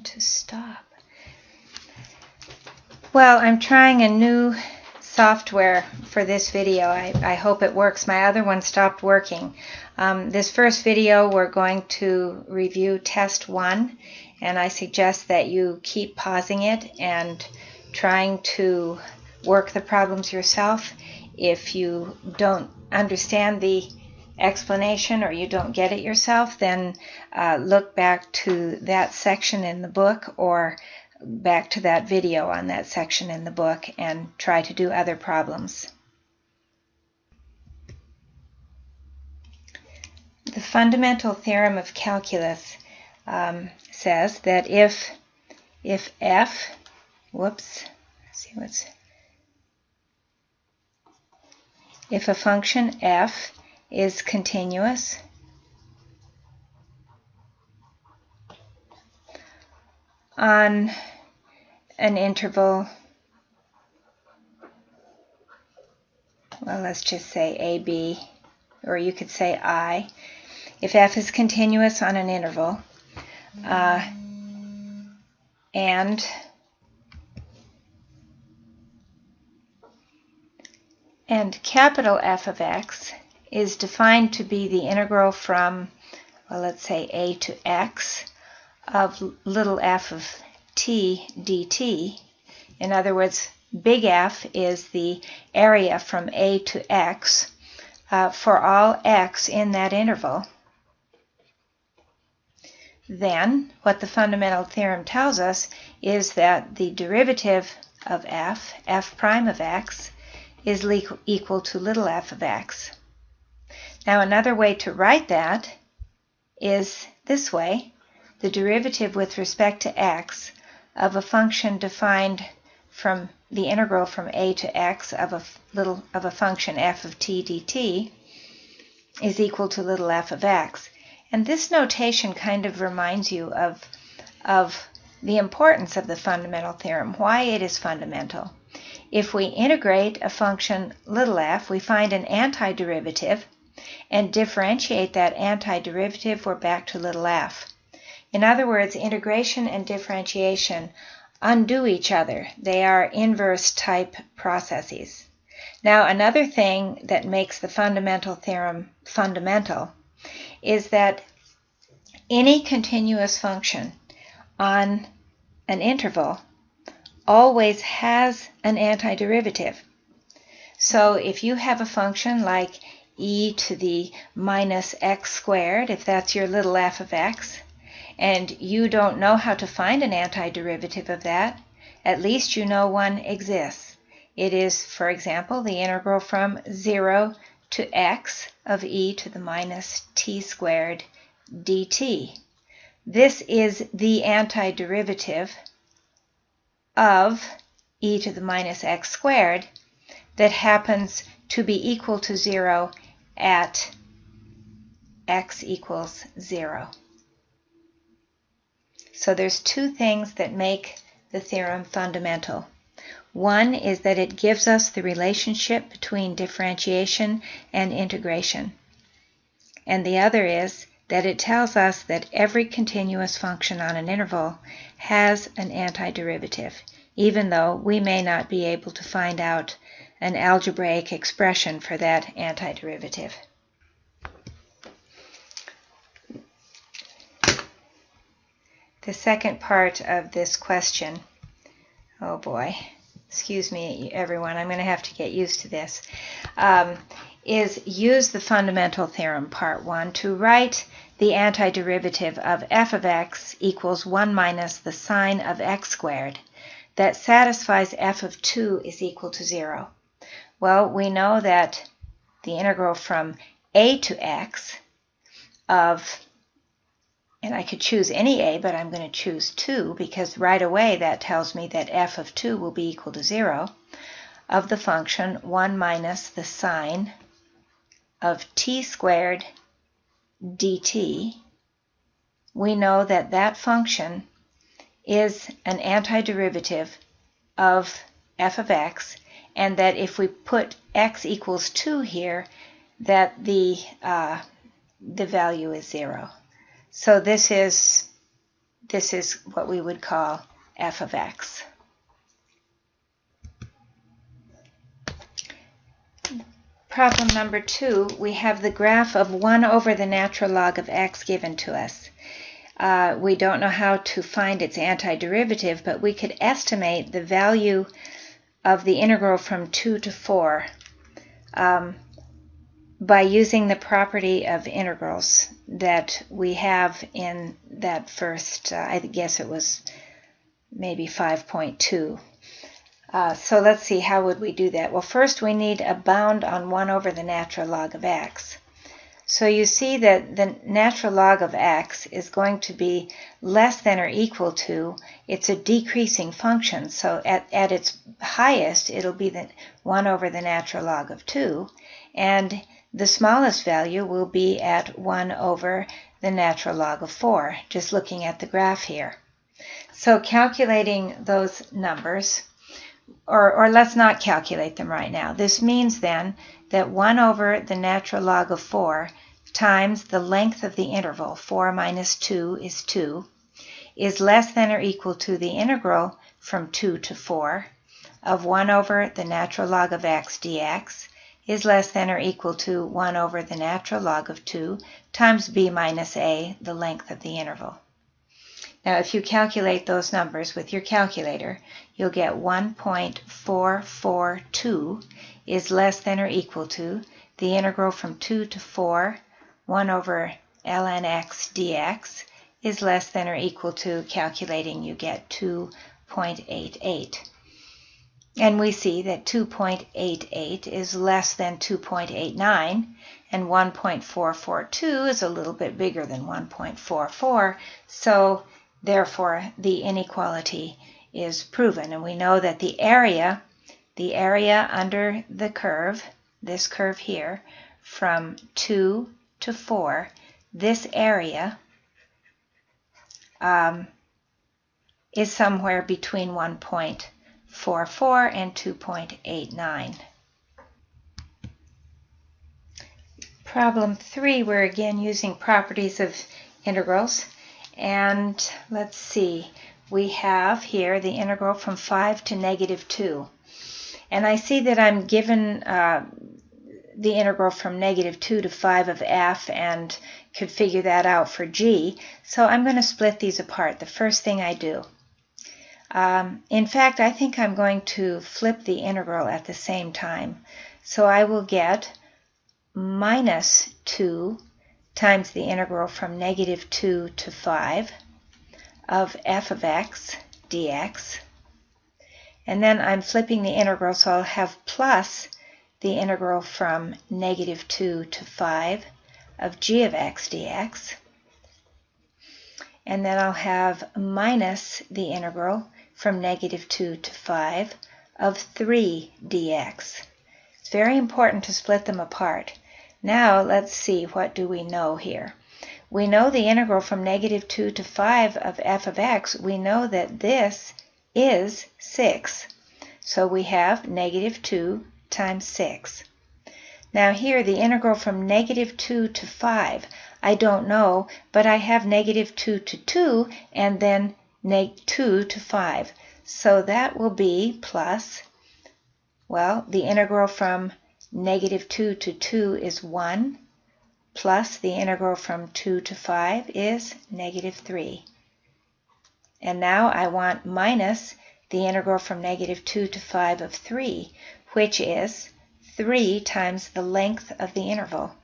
button to stop? Well, I'm trying a new software for this video. I hope it works. My other one stopped working. This first video we're going to review test 1, and I suggest that you keep pausing it and trying to work the problems yourself. If you don't understand the explanation or you don't get it yourself, then look back to that section in the book or back to that video on that section in the book and try to do other problems. The fundamental theorem of calculus says that if f, if a function f is continuous on an interval, well, let's just say AB, or you could say I. If f is continuous on an interval, and capital F of x is defined to be the integral from, well, let's say a to x of little f of t dt. In other words, big F is the area from a to x for all x in that interval. Then what the fundamental theorem tells us is that the derivative of f prime of x, is equal to little f of x. Now another way to write that is this way: the derivative with respect to x of a function defined from the integral from a to x of a function f of t dt is equal to little f of x. And this notation kind of reminds you of the importance of the fundamental theorem, why it is fundamental. If we integrate a function little f, we find an antiderivative and differentiate that antiderivative, we're back to little f. In other words, integration and differentiation undo each other. They are inverse type processes. Now, another thing that makes the fundamental theorem fundamental is that any continuous function on an interval always has an antiderivative. So if you have a function like e to the minus x squared, if that's your little f of x, and you don't know how to find an antiderivative of that, at least you know one exists. It is, for example, the integral from 0 to x of e to the minus t squared dt. This is the antiderivative of e to the minus x squared that happens to be equal to 0 at x equals 0. So there's two things that make the theorem fundamental. One is that it gives us the relationship between differentiation and integration. And the other is that it tells us that every continuous function on an interval has an antiderivative, even though we may not be able to find out an algebraic expression for that antiderivative. The second part of this question, oh boy, excuse me everyone, I'm going to have to get used to this, is use the fundamental theorem, part 1, to write the antiderivative of f of x equals 1 minus the sine of x squared that satisfies f of 2 is equal to 0. Well, we know that the integral from a to x of, and I could choose any a, but I'm going to choose 2 because right away that tells me that f of 2 will be equal to 0, of the function 1 minus the sine of t squared dt. We know that that function is an antiderivative of f of x, and that if we put x equals 2 here, that the value is 0. So this is this is what we would call f of x. Problem number 2, we have the graph of 1 over the natural log of x given to us. We don't know how to find its antiderivative, but we could estimate the value of the integral from 2 to 4 by using the property of integrals that we have in that first, I guess it was maybe 5.2. So let's see, how would we do that? Well, first we need a bound on 1 over the natural log of x. So you see that the natural log of x is going to be less than or equal to, it's a decreasing function, so at its highest it'll be the 1 over the natural log of 2, and the smallest value will be at 1 over the natural log of 4, just looking at the graph here. So calculating those numbers, or let's not calculate them right now. This means then that 1 over the natural log of 4 times the length of the interval, 4 minus 2 is 2, is less than or equal to the integral from 2 to 4 of 1 over the natural log of x dx is less than or equal to 1 over the natural log of 2 times b minus a, the length of the interval. Now, if you calculate those numbers with your calculator, you'll get 1.442 is less than or equal to the integral from 2 to 4, 1 over ln x dx is less than or equal to, calculating, you get 2.88. And we see that 2.88 is less than 2.89, and 1.442 is a little bit bigger than 1.44, so therefore the inequality is proven. And we know that the area under the curve, this curve here, from 2 to 4, this area is somewhere between 1.44 and 2.89. Problem 3, we're again using properties of integrals. And let's see, we have here the integral from 5 to negative 2. And I see that I'm given the integral from negative 2 to 5 of f and could figure that out for g. So I'm going to split these apart. The first thing I do. In fact, I think I'm going to flip the integral at the same time. So I will get minus 2 times the integral from negative 2 to 5 of f of x dx. And then I'm flipping the integral, so I'll have plus the integral from negative 2 to 5 of g of x dx. And then I'll have minus the integral from negative 2 to 5 of 3 dx. It's very important to split them apart. Now let's see, what do we know here? We know the integral from negative 2 to 5 of f of x. We know that this is 6. So we have negative 2 times 6. Now here, the integral from negative 2 to 5, I don't know, but I have negative 2 to 2 and then neg 2 to 5. So that will be plus, well, the integral from negative 2 to 2 is 1, plus the integral from 2 to 5 is negative 3. And now I want minus the integral from negative 2 to 5 of 3, which is 3 times the length of the interval.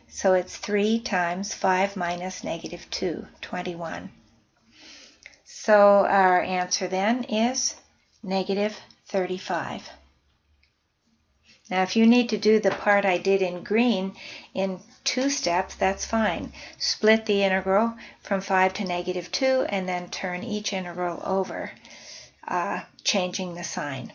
So it's 3 times 5 minus negative 2, 21. So our answer then is negative 35. Now if you need to do the part I did in green in 2 steps, that's fine. Split the integral from 5 to negative 2 and then turn each integral over, changing the sign.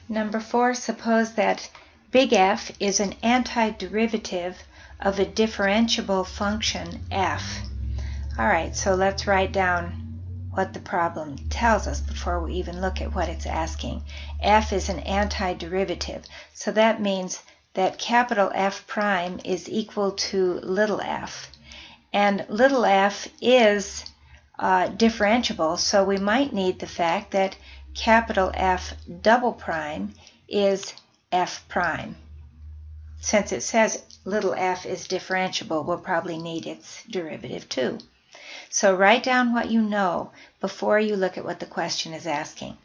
Number 4, suppose that big F is an antiderivative of a differentiable function f. All right, so let's write down what the problem tells us before we even look at what it's asking. F is an antiderivative, so that means that capital F prime is equal to little f. And little f is differentiable, so we might need the fact that capital F double prime is f prime. Since it says little f is differentiable, we'll probably need its derivative too. So write down what you know before you look at what the question is asking.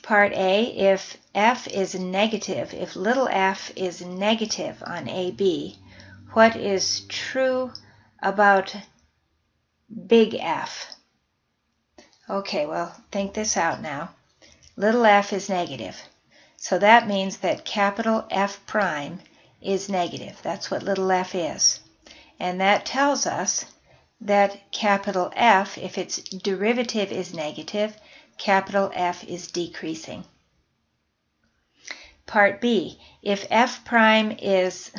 Part A, if f is negative, if little f is negative on AB, what is true about big F? Okay, well, think this out now. Little f is negative. So that means that capital F prime is negative. That's what little f is. And that tells us that capital F, if its derivative is negative, capital F is decreasing. Part B, if f prime is,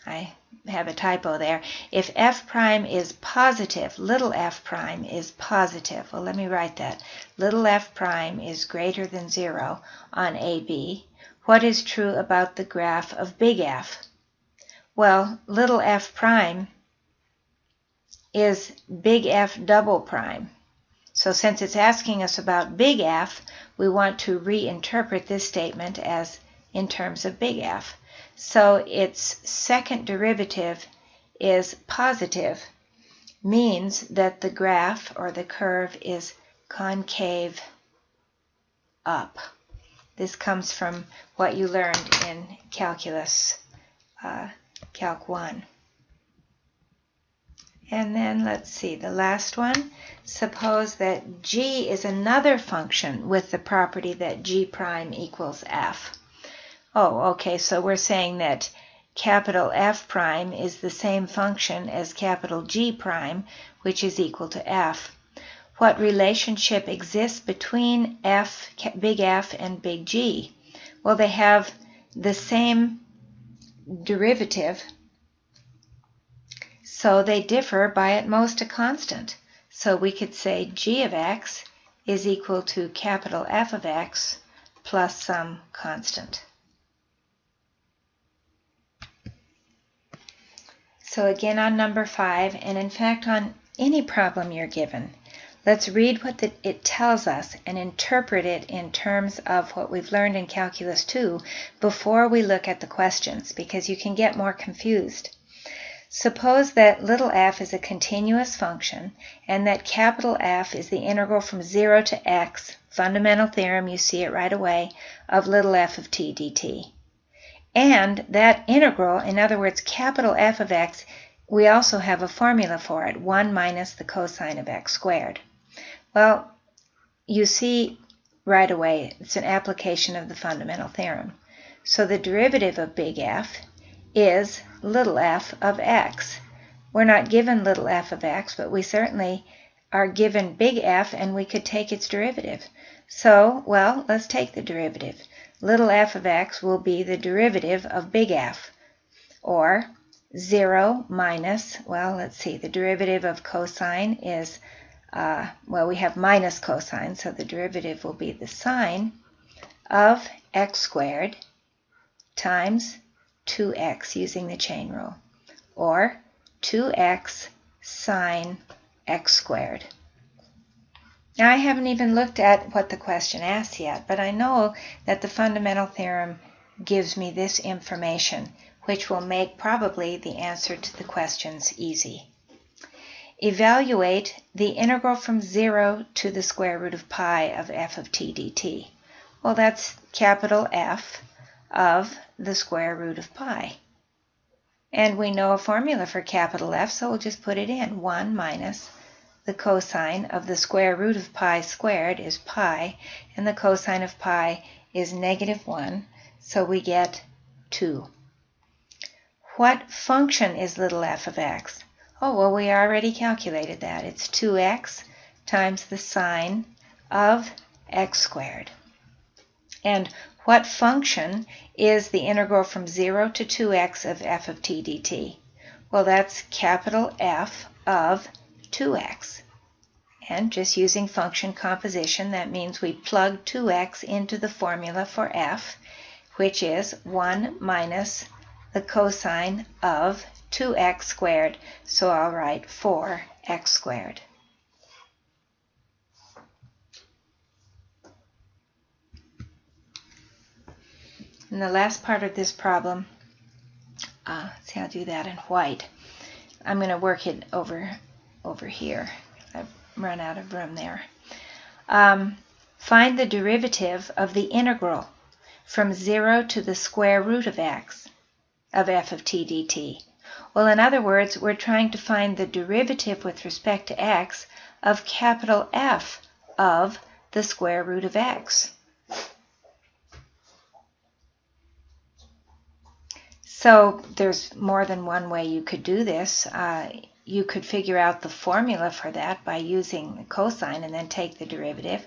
I have a typo there, if f prime is positive, little f prime is positive. Well, let me write that. Little f prime is greater than 0 on AB. What is true about the graph of big F? Well, little f prime is big F double prime. So since it's asking us about big F, we want to reinterpret this statement as in terms of big F. So its second derivative is positive, means that the graph or the curve is concave up. This comes from what you learned in calculus, Calc 1. And then let's see, the last one. Suppose that g is another function with the property that g prime equals f. Oh, okay, so we're saying that capital F prime is the same function as capital G prime, which is equal to f. What relationship exists between f, big F, and big G? Well, they have the same derivative, so they differ by at most a constant. So we could say g of x is equal to capital F of x plus some constant. So again on number 5, and in fact on any problem you're given, let's read what it tells us and interpret it in terms of what we've learned in Calculus 2 before we look at the questions, because you can get more confused. Suppose that little f is a continuous function and that capital F is the integral from 0 to x, fundamental theorem, you see it right away, of little f of t dt. And that integral, in other words, capital F of x, we also have a formula for it, 1 minus the cosine of x squared. Well, you see right away it's an application of the fundamental theorem. So the derivative of big F is little f of x. We're not given little f of x, but we certainly are given big F, and we could take its derivative. So, well, let's take the derivative. Little f of x will be the derivative of big F, or 0 minus, well, let's see, the derivative of cosine is, well, we have minus cosine, so the derivative will be the sine of x squared times 2x using the chain rule, or 2x sine x squared. Now, I haven't even looked at what the question asks yet, but I know that the fundamental theorem gives me this information, which will make probably the answer to the questions easy. Evaluate the integral from 0 to the square root of pi of f of t dt. Well, that's capital F of the square root of pi. And we know a formula for capital F, so we'll just put it in. 1 minus the cosine of the square root of pi squared is pi, and the cosine of pi is -1, so we get 2. What function is little f of x? Oh, well, we already calculated that. It's 2x times the sine of x squared. And what function is the integral from 0 to 2x of f of t dt? Well, that's capital F of 2x. And just using function composition, that means we plug 2x into the formula for f. which is 1 minus the cosine of 2x squared. So I'll write 4x squared. And the last part of this problem, see, I'll do that in white. I'm going to work it over here. I've run out of room there. Find the derivative of the integral from 0 to the square root of f of t dt. Well, in other words, we're trying to find the derivative with respect to x of capital F of the square root of x. So there's more than one way you could do this. You could figure out the formula for that by using the cosine and then take the derivative.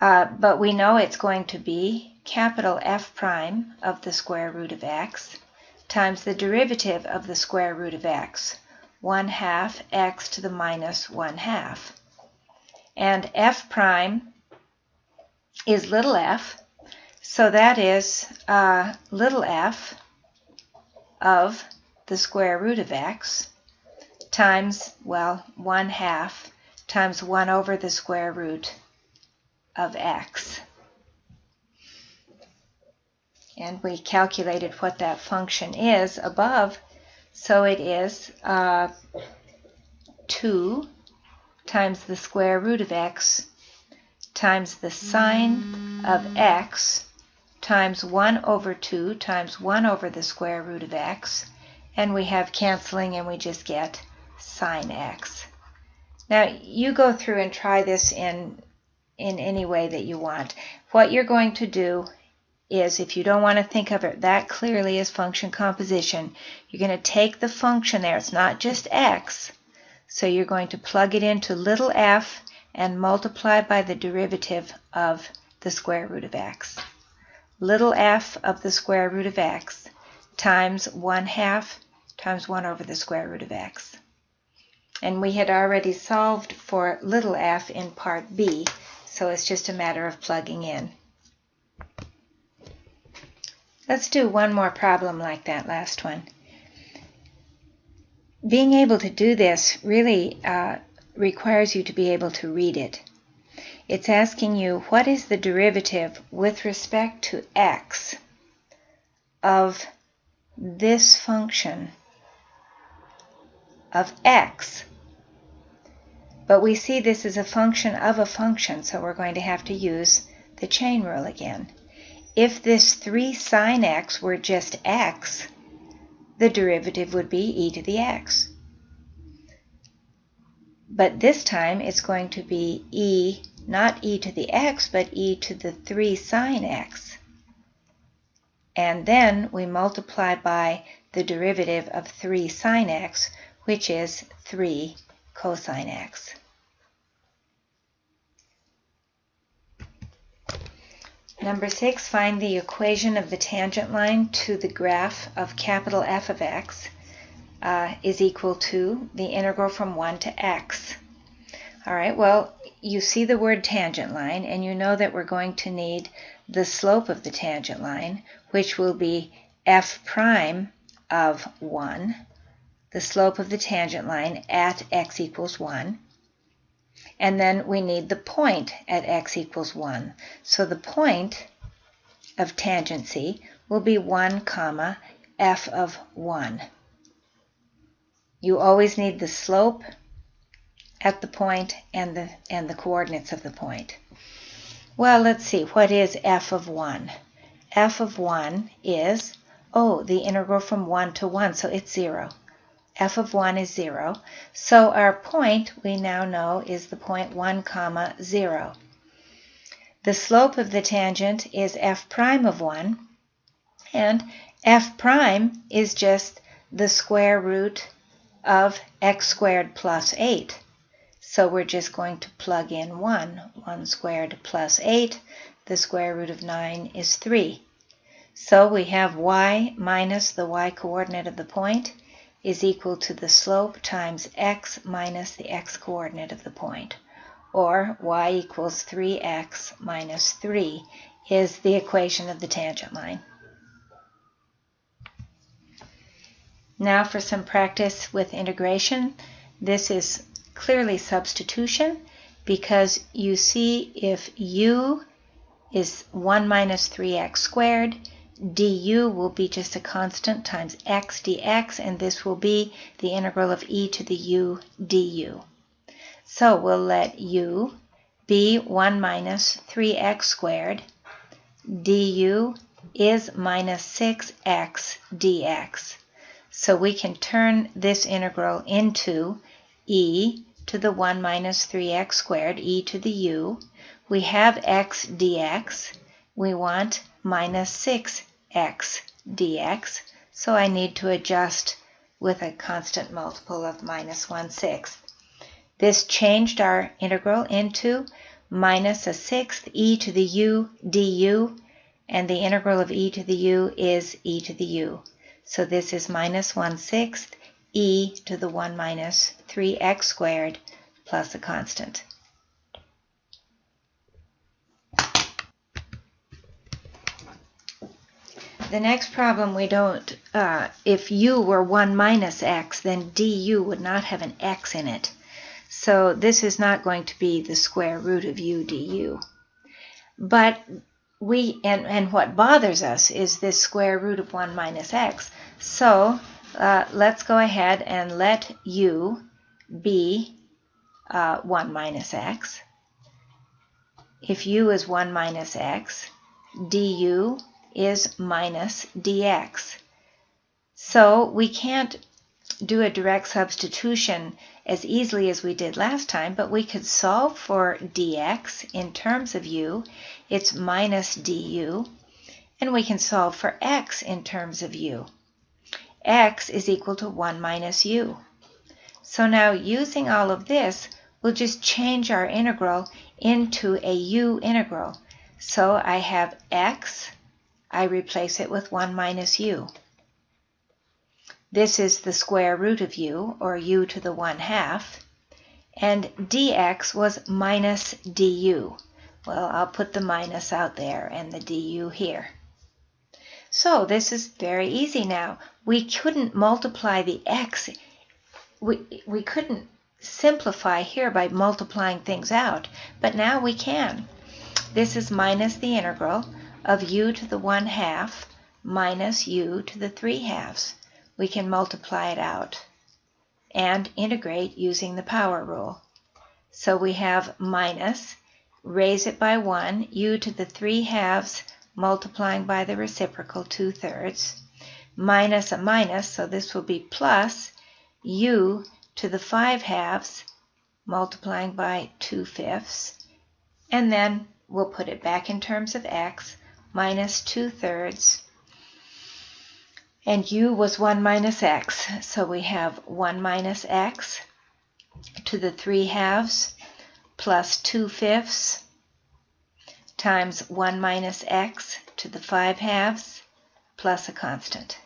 But we know it's going to be capital F prime of the square root of x times the derivative of the square root of x, 1/2 x to the minus 1/2. And f prime is little f, so that is little f of the square root of x times, well, 1/2 times 1 over the square root of x. And we calculated what that function is above, so it is 2 times the square root of x times the sine of x times 1 over 2 times 1 over the square root of x, and we have canceling and we just get sine x. Now you go through and try this in any way that you want. What you're going to do is, if you don't want to think of it that clearly as function composition, you're going to take the function there. It's not just x, so you're going to plug it into little f and multiply by the derivative of the square root of x. Little f of the square root of x times 1/2 times 1 over the square root of x. And we had already solved for little f in part B, so it's just a matter of plugging in. Let's do one more problem like that last one. Being able to do this really requires you to be able to read it. It's asking you, what is the derivative with respect to x of this function of x? But we see this is a function of a function, so we're going to have to use the chain rule again. If this 3 sine x were just x, the derivative would be e to the x. But this time it's going to be e, not e to the x, but e to the 3 sine x. And then we multiply by the derivative of 3 sine x, which is 3 cosine x. Number 6, find the equation of the tangent line to the graph of capital F of x is equal to the integral from 1 to x. All right, well, you see the word tangent line, and you know that we're going to need the slope of the tangent line, which will be f prime of 1, the slope of the tangent line at x equals 1. And then we need the point at x equals 1. So the point of tangency will be 1 comma f of 1. You always need the slope at the point and the coordinates of the point. Well, let's see, what is f of 1? F of 1 is, the integral from 1 to 1, so it's 0. F of 1 is 0. So our point, we now know, is the point 1 comma 0. The slope of the tangent is f prime of 1, and f prime is just the square root of x squared plus 8. So we're just going to plug in 1. 1 squared plus 8, the square root of 9 is 3. So we have y minus the y coordinate of the point is equal to the slope times x minus the x coordinate of the point, or y equals 3x minus 3 is the equation of the tangent line. Now for some practice with integration. This is clearly substitution because you see if u is 1 minus 3x squared, du will be just a constant times x dx, and this will be the integral of e to the u du. So we'll let u be 1 minus 3x squared. Du is minus 6x dx. So we can turn this integral into e to the 1 minus 3x squared, e to the u. We have x dx. We want minus 6x dx. So I need to adjust with a constant multiple of minus 1/6. This changed our integral into minus a sixth e to the u du, and the integral of e to the u is e to the u. So this is minus 1/6 e to the 1 minus 3x squared plus a constant. The next problem we don't, if u were 1 minus x, then du would not have an x in it. So this is not going to be the square root of u du. But and what bothers us is this square root of 1 minus x. So let's go ahead and let u be 1 minus x. If u is 1 minus x, du is minus dx. So we can't do a direct substitution as easily as we did last time, but we could solve for dx in terms of u. It's minus du. And we can solve for x in terms of u. X is equal to 1 minus u. So now using all of this, we'll just change our integral into a u integral. So I have x, I replace it with 1 minus u. This is the square root of u, or u to the 1/2, and dx was minus du. Well, I'll put the minus out there and the du here. So this is very easy now. We couldn't multiply the x. We couldn't simplify here by multiplying things out, but now we can. This is minus the integral of u to the 1/2 minus u to the 3/2. We can multiply it out and integrate using the power rule. So we have minus, raise it by 1, u to the 3/2 multiplying by the reciprocal 2/3, minus a minus, so this will be plus u to the 5/2 multiplying by 2/5, and then we'll put it back in terms of x, minus 2/3, and u was 1 minus x, so we have 1 minus x to the 3/2 plus 2/5 times 1 minus x to the 5/2 plus a constant.